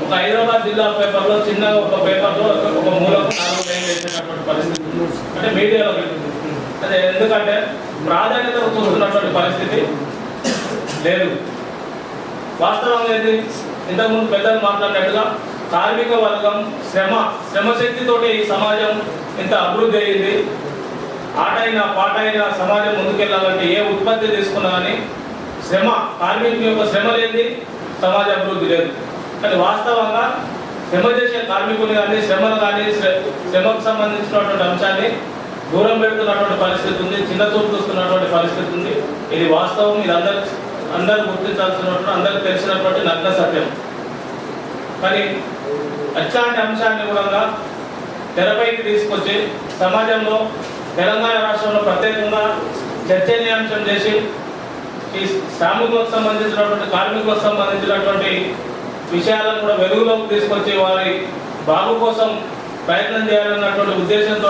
ఒక హైదరాబాద్ జిల్లా పేపర్లో చిన్న ఒక పేపర్లో ఒక మూలకు 4 లైన్లు వేసేటటువంటి పరిస్థితి అంటే మీడియాలో అదే. ఎందుకంటే ప్రాధాన్యతను చూస్తున్నటువంటి పరిస్థితి లేదు. వాస్తవంగా ఏంటి, ఇంతకుముందు పెద్దలు మాట్లాడినట్టుగా కార్మిక వర్గం శ్రమశక్తితోటి ఈ సమాజం ఇంత అభివృద్ధి అయ్యింది. ఆటైనా పాటైనా సమాజం ముందుకెళ్ళాలంటే ఏ ఉత్పత్తి తీసుకున్నా కానీ కార్మికుని యొక్క శ్రమ లేని సమాజ అభివృద్ధి లేదు. కానీ వాస్తవంగా శ్రమ చేసే కార్మికుని కానీ శ్రమను కానీ శ్రమకు సంబంధించినటువంటి అంశాన్ని దూరం పెడుతున్నటువంటి పరిస్థితి ఉంది, చిన్న చూపు చూస్తున్నటువంటి పరిస్థితి ఉంది. ఇది వాస్తవం. ఇది అందరూ గుర్తించాల్సినటువంటి అందరికి తెలిసినటువంటి నగ్న సత్యం. కానీ అట్లాంటి అంశాన్ని కూడా తెరపైకి తీసుకొచ్చి సమాజంలో తెలంగాణ రాష్ట్రంలో ప్రత్యేకంగా చర్చనీయాంశం చేసి ఈ శ్రామికులకు సంబంధించినటువంటి కార్మికులకు సంబంధించినటువంటి విషయాలను కూడా వెలుగులోకి తీసుకొచ్చి వారి బాగు కోసం ప్రయత్నం చేయాలన్నటువంటి ఉద్దేశంతో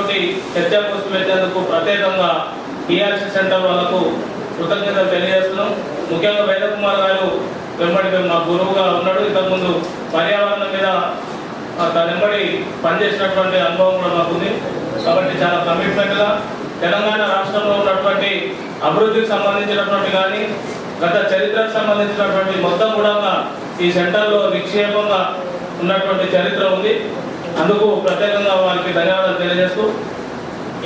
చర్చా పోస్టు పెట్టేందుకు ప్రత్యేకంగా టీఆర్సీ సెంటర్ వాళ్ళకు కృతజ్ఞతలు తెలియజేస్తున్నాం. ముఖ్యంగా వేదకుమార్ గారు వెంబడి మా గురువుగా ఉన్నాడు. ఇంతకుముందు పర్యావరణం మీద తన వెంబడి పనిచేసినటువంటి అనుభవం కూడా మాకుంది. కాబట్టి చాలా కమిట్మెంట్గా తెలంగాణ రాష్ట్రంలో ఉన్నటువంటి అభివృద్ధికి సంబంధించినటువంటి కానీ గత చరిత్రకు సంబంధించినటువంటి మొత్తం కూడా ఈ సెంటర్లో నిక్షేపంగా ఉన్నటువంటి చరిత్ర ఉంది. అందుకు ప్రత్యేకంగా వారికి ధన్యవాదాలు తెలియజేస్తూ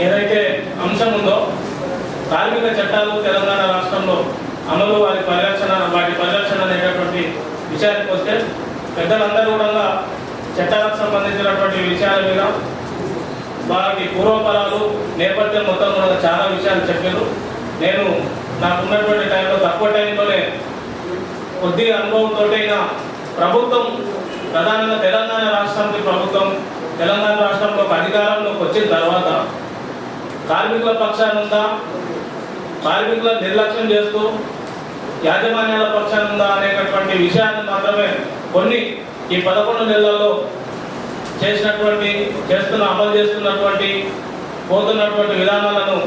ఏదైతే అంశం ఉందో కార్మిక చట్టాలు తెలంగాణ రాష్ట్రంలో అమలు వాటి పరిరక్షణ అనేటటువంటి విషయానికి వస్తే పెద్దలందరూ కూడా చట్టాలకు సంబంధించినటువంటి విషయాల మీద వారికి పూర్వపరాలు నేపథ్యం మొత్తం కూడా చాలా విషయాలు చెప్పారు. నేను నాకున్నటువంటి టైంలో తక్కువ టైంలోనే కొద్ది అనుభవంతో అయినా ప్రభుత్వం ప్రధానంగా తెలంగాణ రాష్ట్రానికి ప్రభుత్వం తెలంగాణ రాష్ట్రంలో అధికారంలోకి వచ్చిన తర్వాత కార్మికుల పక్షాన ఉందా, కార్మికుల నిర్లక్ష్యం చేస్తూ యాజమాన్యాల పక్షాన ఉందా అనేటటువంటి విషయాన్ని మాత్రమే కొన్ని ఈ 11 నెలల్లో అమలు చేస్తున్నటువంటి పోతున్నటువంటి విధానాలను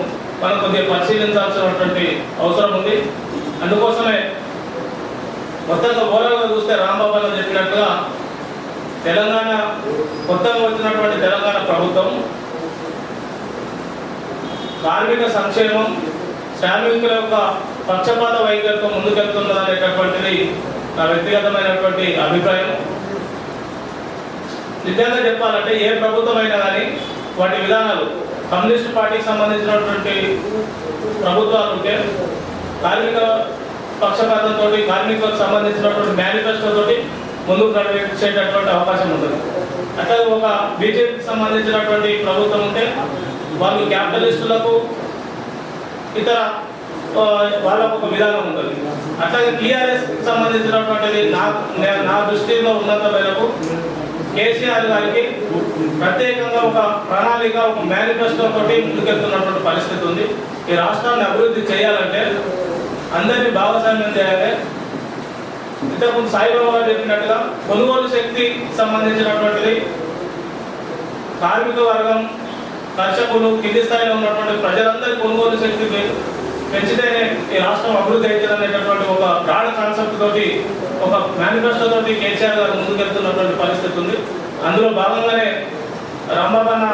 మనం కొద్దిగా పరిశీలించాల్సినటువంటి అవసరం ఉంది. అందుకోసమే మొత్తంగా ఓవరాల్గా చూస్తే రాంబాబు అని చెప్పినట్టుగా తెలంగాణ కొత్తగా వచ్చినటువంటి తెలంగాణ ప్రభుత్వం కార్మిక సంక్షేమం శ్రామికుల యొక్క పక్షపాత వైఖరితో ముందుకెళ్తున్నది అనేటటువంటిది నా వ్యక్తిగతమైనటువంటి అభిప్రాయం. నిజంగా చెప్పాలంటే ఏ ప్రభుత్వం అయినా కానీ వాటి విధానాలు కమ్యూనిస్ట్ పార్టీకి సంబంధించినటువంటి ప్రభుత్వాలు ఉంటే కార్మిక పక్షపాతంతో కార్మికులకు సంబంధించినటువంటి మేనిఫెస్టోతో ముందుకు నడిపించేటటువంటి అవకాశం ఉంటుంది. అట్లా ఒక బీజేపీకి సంబంధించినటువంటి ప్రభుత్వం ఉంటే వాళ్ళు క్యాపిటలిస్టులకు ఇతర వాళ్ళకు ఒక విధానం ఉంటుంది. అట్లాగే టీఆర్ఎస్ సంబంధించినటువంటిది నా దృష్టిలో ఉన్నంత మేరకు కేసీఆర్ గారికి ప్రత్యేకంగా ఒక ప్రణాళిక ఒక మేనిఫెస్టో తోటి ముందుకెళ్తున్నటువంటి పరిస్థితి ఉంది. ఈ రాష్ట్రాన్ని అభివృద్ధి చేయాలంటే అందరినీ భాగస్వామ్యం చేయాలి. ఇంతకుముందు సాయిబాబా గారు చెప్పినట్టుగా కొనుగోలు శక్తి సంబంధించినటువంటిది కార్మిక వర్గం కర్షకులు కింది స్థాయిలో ఉన్నటువంటి ప్రజలందరి కొనుగోలు శక్తి పెంచితేనే ఈ రాష్ట్రం అభివృద్ధి అవుతుందనేటటువంటి ఒక బ్రాడ్ కాన్సెప్ట్ తోటి ఒక మేనిఫెస్టో తోటి కేసీఆర్ గారు ముందుకెళ్తున్నటువంటి పరిస్థితి ఉంది. అందులో భాగంగానే రాంబాబన్న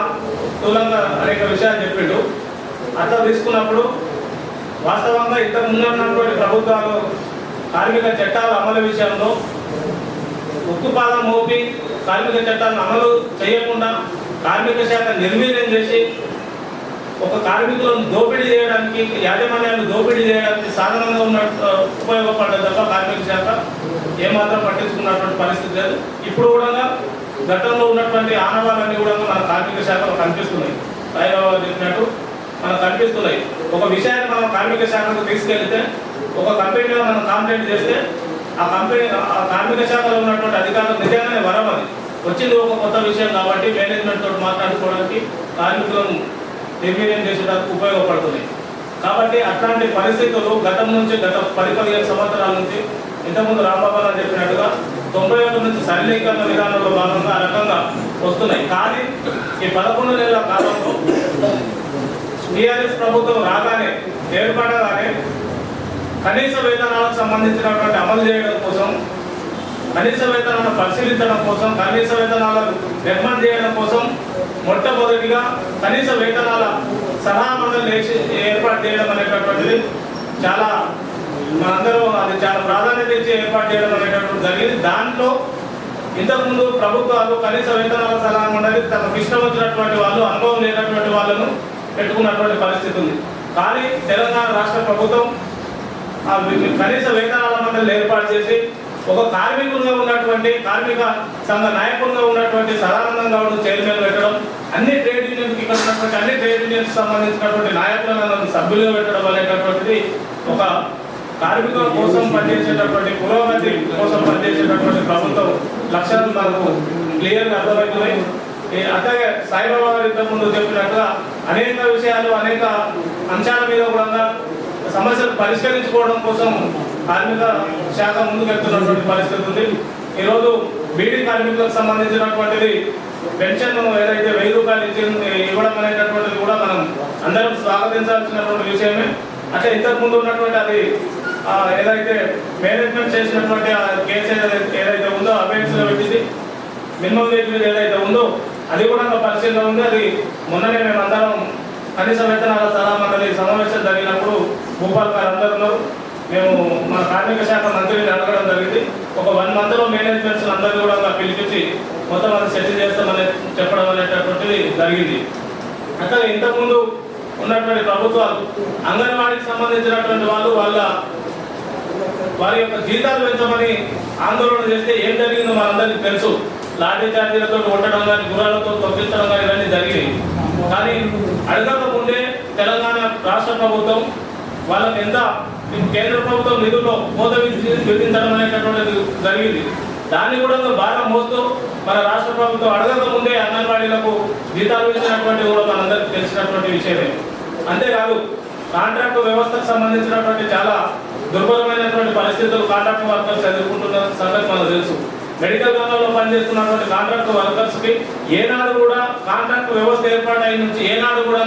స్థూలంగా అనేక విషయాలు చెప్పిండు. అట్లా తీసుకున్నప్పుడు వాస్తవంగా ఇంతకు ముందున్నటువంటి ప్రభుత్వాలు కార్మిక చట్టాల అమలు విషయంలో ఉక్కుపాదం మోపి కార్మిక చట్టాలను అమలు చేయకుండా కార్మిక శాఖ నిర్వీర్యం చేసి ఒక కార్మికులను దోపిడీ చేయడానికి యాజమాన్యాన్ని దోపిడీ చేయడానికి సాధనంగా ఉపయోగపడ్డది తప్ప కార్మిక శాఖ ఏమాత్రం పట్టించుకున్నటువంటి పరిస్థితి లేదు. ఇప్పుడు కూడా గతంలో ఉన్నటువంటి ఆనవాళ్ళన్నీ కూడా మన కార్మిక శాఖలో కనిపిస్తున్నాయి. సాయిబాబా చెప్పినట్టు మనకు కనిపిస్తున్నాయి. ఒక విషయాన్ని మనం కార్మిక శాఖకు తీసుకెళ్తే ఒక కంపెనీలో మనం కంప్లైంట్ చేస్తే ఆ కార్మిక శాఖలో ఉన్నటువంటి అధికారులు నిజంగానే వరం అది వచ్చింది ఒక కొత్త విషయం కాబట్టి మేనేజ్మెంట్ తోటి మాట్లాడుకోవడానికి కార్మికులను నిర్వీర్యం చేసేటప్పుడు ఉపయోగపడుతున్నాయి. కాబట్టి అట్లాంటి పరిస్థితులు గతం నుంచి గత 10-15 సంవత్సరాల నుంచి ఇంతకుముందు రాంబాబా చెప్పినట్టుగా 91 నుంచి సరళీకరణ విధానంలో భాగంగా ఆ రకంగా వస్తున్నాయి. కానీ ఈ 11 నెలల కాలంలో టీఆర్ఎస్ ప్రభుత్వం రాగానే ఏర్పడగానే కనీస వేతనాలకు సంబంధించినటువంటి అమలు చేయడం కోసం కనీస వేతనాలను పరిశీలించడం కోసం, కనీస వేతనాలను రికమెండ్ చేయడం కోసం మొట్టమొదటిగా కనీస వేతనాల సలహా మండలి ఏర్పాటు చేయడం అనేటటువంటిది చాలా మనందరూ అది చాలా ప్రాధాన్యత ఇచ్చి ఏర్పాటు చేయడం అనేటటువంటి జరిగింది. దాంట్లో ఇంతకుముందు ప్రభుత్వాలు కనీస వేతనాల సలహా మండలి తమకు ఇష్టం వచ్చినటువంటి వాళ్ళు, అనుభవం లేనటువంటి వాళ్ళను పెట్టుకున్నటువంటి పరిస్థితి ఉంది. కానీ తెలంగాణ రాష్ట్ర ప్రభుత్వం కనీస వేతనాల మండలి ఏర్పాటు చేసి ఒక కార్మికులుగా ఉన్నటువంటి కార్మిక సంఘ నాయకులుగా ఉన్నటువంటి సదానందం గౌడ్ చైర్మన్ పెట్టడం, అన్ని ట్రేడ్ యూనియన్కి ఇక్కడ ఉన్నటువంటి అన్ని ట్రేడ్ యూనియన్స్ సంబంధించినటువంటి నాయకులను సభ్యులుగా పెట్టడం అనేటటువంటిది ఒక కార్మికుల కోసం పనిచేసేటటువంటి పురోగతి కోసం పనిచేసేటటువంటి ప్రభుత్వం లక్ష్యాలు మనకు క్లియర్గా అర్థమవుతున్నాయి. అట్లాగే సాయిబాబా గారు ఇంతకుముందు చెప్పినట్టుగా అనేక విషయాలు, అనేక అంశాల మీద కూడా సమస్యలు పరిష్కరించుకోవడం కోసం కార్మిక శాఖ ముందుకెళ్తున్నటువంటి పరిస్థితి ఉంది. ఈరోజు బీడీ కార్మికులకు సంబంధించినటువంటిది పెన్షన్ ఏదైతే 1000 రూపాయలు ఇవ్వడం అనేటటువంటిది కూడా మనం అందరం స్వాగతించాల్సినటువంటి విషయమే. అంటే ఇంతకుముందు ఉన్నటువంటి అది ఏదైతే మేనేజ్మెంట్ చేసినటువంటి కేసు ఏదైతే ఉందో అబేన్స్లో పెట్టింది, మినిమం వేజ్ మీద ఏదైతే ఉందో అది కూడా పరిశీలన ఉంది. అది మొన్ననే మేము అందరం కనీస వేతనాల సలహా మండలి సమావేశం జరిగినప్పుడు భూపాల్ గారు అందరూ మేము మన కార్మిక శాఖ మంత్రిని అడగడం జరిగింది. ఒక 1 monthలో మేనేజ్మెంట్స్ అందరూ కూడా పిలిపించి మొత్తం అది సెటిల్ చేస్తామని చెప్పడం అనేటటువంటిది జరిగింది. అట్లా ఇంతకుముందు ఉన్నటువంటి ప్రభుత్వాలు అంగన్వాడీకి సంబంధించినటువంటి వాళ్ళు వారి యొక్క జీతాలు పెంచమని ఆందోళన చేస్తే ఏం జరిగిందో మనందరికీ తెలుసు. లాఠీ చార్జీలతో కొట్టడం కానీ, గుర్రాలతో తొక్కించడం కానీ ఇవన్నీ జరిగినాయి. కానీ అడగకముందే తెలంగాణ రాష్ట్ర ప్రభుత్వం వాళ్ళకి ఎంత కేంద్ర ప్రభుత్వం నిధుల్లో కోత విధించడం అనేటటువంటిది జరిగింది. దాన్ని కూడా భారం మోస్తూ మన రాష్ట్ర ప్రభుత్వం అడగకముందే అంగన్వాడీలకు జీతాలు ఇచ్చినటువంటి కూడా మనందరికీ తెలిసినటువంటి విషయమే. అంతేకాదు కాంట్రాక్ట్ వ్యవస్థకు సంబంధించినటువంటి చాలా దుర్భరమైనటువంటి పరిస్థితులు కాంట్రాక్ట్ వర్కర్స్ ఎదుర్కొంటున్న సంగతి మనకు తెలుసు. మెడికల్ రంగంలో పనిచేస్తున్నటువంటి కాంట్రాక్ట్ వర్కర్స్కి ఏనాడు కూడా కాంట్రాక్ట్ వ్యవస్థ ఏర్పాటు అయిన నుంచి ఏనాడు కూడా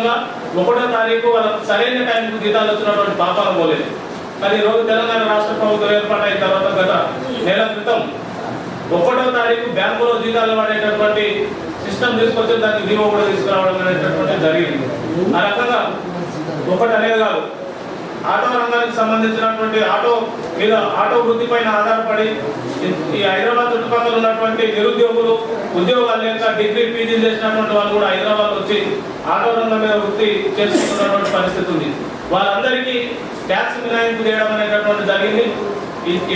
1వ తారీఖు వాళ్ళకు సరైన టైంకు జీతాలు వచ్చినటువంటి పాపాలు పోలేదు. కానీ ఈరోజు తెలంగాణ రాష్ట్ర ప్రభుత్వం ఏర్పాటు అయిన తర్వాత గత నెల క్రితం 1వ తారీఖు బ్యాంకులో జీతాలు పడేటటువంటి సిస్టమ్ తీసుకొచ్చి దానికి జీవో కూడా తీసుకురావడం అనేటటువంటి జరిగింది. ఆ రకంగా ఒకటి అనేది కాదు, ఆటో రంగానికి సంబంధించినటువంటి ఆటో వృత్తి పైన ఆధారపడి ఈ హైదరాబాద్ చుట్టుపక్కల ఉన్నటువంటి నిరుద్యోగులు ఉద్యోగాలు లేక డిగ్రీ పీజీ చేసినటువంటి వాళ్ళు కూడా హైదరాబాద్ వచ్చి ఆటో రంగం మీద వృత్తి చేసుకుంటున్నటువంటి పరిస్థితి ఉంది. వాళ్ళందరికీ ట్యాక్స్ మినహాయింపు చేయడం అనేటటువంటి జరిగింది.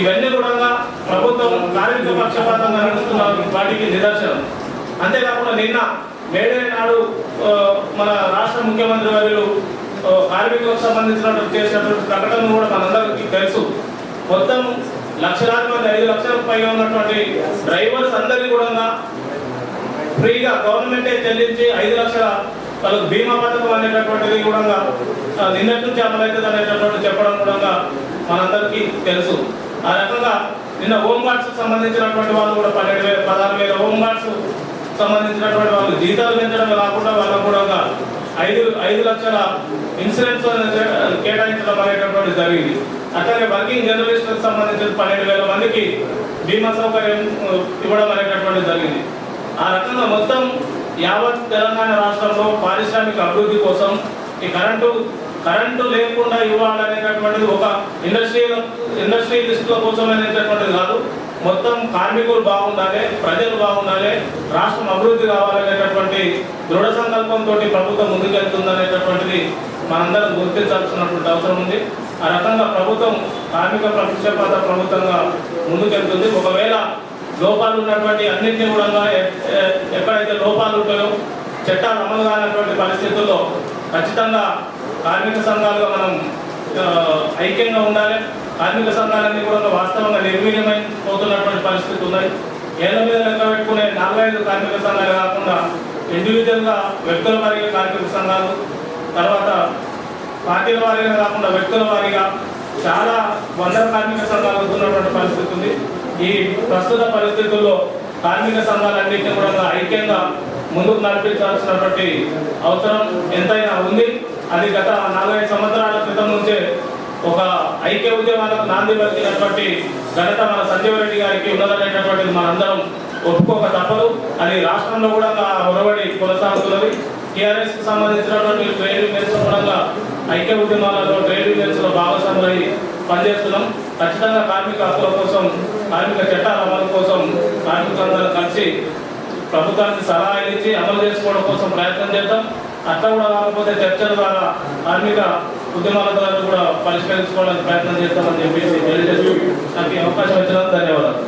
ఇవన్నీ కూడా ప్రభుత్వం కార్మిక పక్షపాతంగా నడుస్తున్న వాటికి నిదర్శనం. అంతేకాకుండా నిన్న మేడే నాడు మన రాష్ట్ర ముఖ్యమంత్రి వర్యులు కార్మికులకు సంబంధించినటువంటి చేసినటువంటి ప్రకటన కూడా మనందరికీ తెలుసు. మొత్తం లక్షలాది మంది 5 లక్షలకు పైగా ఉన్నటువంటి డ్రైవర్స్ అందరికీ కూడా ఫ్రీగా గవర్నమెంటే చెల్లించి 5 లక్షల వాళ్ళకు బీమా పథకం అనేటటువంటిది కూడా నిన్నటి నుంచి అమలవుతుంది అనేటటువంటి చెప్పడం కూడా మనందరికీ తెలుసు. ఆ రకంగా నిన్న హోంగార్డ్స్కి సంబంధించినటువంటి వాళ్ళు కూడా 16,000 హోంగార్డ్స్ సంబంధించినటువంటి వాళ్ళు జీతాలు పెంచడం కాకుండా వాళ్ళకు కూడా 5 లక్షల ఇన్సూరెన్స్ కేటాయించడం అనేటటువంటి జరిగింది. అట్లాగే వర్కింగ్ జర్నలిస్టులకు సంబంధించిన 12,000 మందికి బీమా సౌకర్యం ఇవ్వడం అనేటటువంటి జరిగింది. ఆ రకంగా మొత్తం యావత్ తెలంగాణ రాష్ట్రంలో పారిశ్రామిక అభివృద్ధి కోసం ఈ కరెంటు లేకుండా ఇవ్వాలనేటటువంటిది ఒక ఇండస్ట్రియలిస్టుల కోసం అనేటటువంటిది కాదు. మొత్తం కార్మికులు బాగుండాలి, ప్రజలు బాగుండాలి, రాష్ట్రం అభివృద్ధి కావాలనేటటువంటి దృఢ సంకల్పంతో ప్రభుత్వం ముందుకెళ్తుందనేటటువంటిది మనందరం గుర్తించాల్సినటువంటి అవసరం ఉంది. ఆ రకంగా ప్రభుత్వం కార్మిక పక్షపాత ప్రభుత్వంగా ముందుకెళ్తుంది. ఒకవేళ లోపాలు ఉన్నటువంటి అన్నింటినీ కూడా ఎక్కడైతే లోపాలు ఉంటాయో చట్టాలు అమలు కానటువంటి పరిస్థితుల్లో ఖచ్చితంగా కార్మిక సంఘాలుగా మనం ఐక్యంగా ఉండాలి. కార్మిక సంఘాలన్నీ కూడా వాస్తవంగా నిర్వీర్యమైపోతున్నటువంటి పరిస్థితి ఉన్నాయి. ఏళ్ళ మీద లెక్క పెట్టుకునే 4-5 కార్మిక సంఘాలు కాకుండా ఇండివిజువల్గా వ్యక్తుల వారీగా కార్మిక సంఘాలు, తర్వాత పార్టీల వారీగా కాకుండా వ్యక్తుల వారీగా చాలా 100 కార్మిక సంఘాలు అవుతున్నటువంటి పరిస్థితి ఉంది. ఈ ప్రస్తుత పరిస్థితుల్లో కార్మిక సంఘాలన్నింటినీ కూడా ఐక్యంగా ముందుకు నడిపించాల్సినటువంటి అవసరం ఎంతైనా ఉంది. అది గత 4-5 సంవత్సరాల క్రితం నుంచే ఒక ఐక్య ఉద్యమాలకు నాంది పలికినటువంటి ఘనత మన సంజీవ్ రెడ్డి గారికి ఉన్నదనేటటువంటిది మనందరం ఒప్పుకోక తప్పదు. అది రాష్ట్రంలో కూడా ఒరవడి కొనసాగుతున్నది. టీఆర్ఎస్ కి సంబంధించినటువంటి ట్రేడ్ యూనియన్స్ కూడా ఐక్య ఉద్యమాలలో ట్రేడ్ యూనియన్స్ లో భాగస్వాములై పనిచేస్తున్నాం. ఖచ్చితంగా కార్మిక హక్కుల కోసం, కార్మిక చట్టాల అమలు కోసం కార్మికులందరూ కలిసి ప్రభుత్వానికి సలహాలు ఇచ్చి అమలు చేసుకోవడం కోసం ప్రయత్నం చేద్దాం. అట్లా కూడా కాకపోతే చర్చల ద్వారా కార్మిక ఉద్యమాల ద్వారా కూడా పరిష్కరించుకోవడానికి ప్రయత్నం చేస్తామని చెప్పేసి తెలియజేస్తూ నాకు ఈ అవకాశం ఇచ్చినందుకు ధన్యవాదాలు.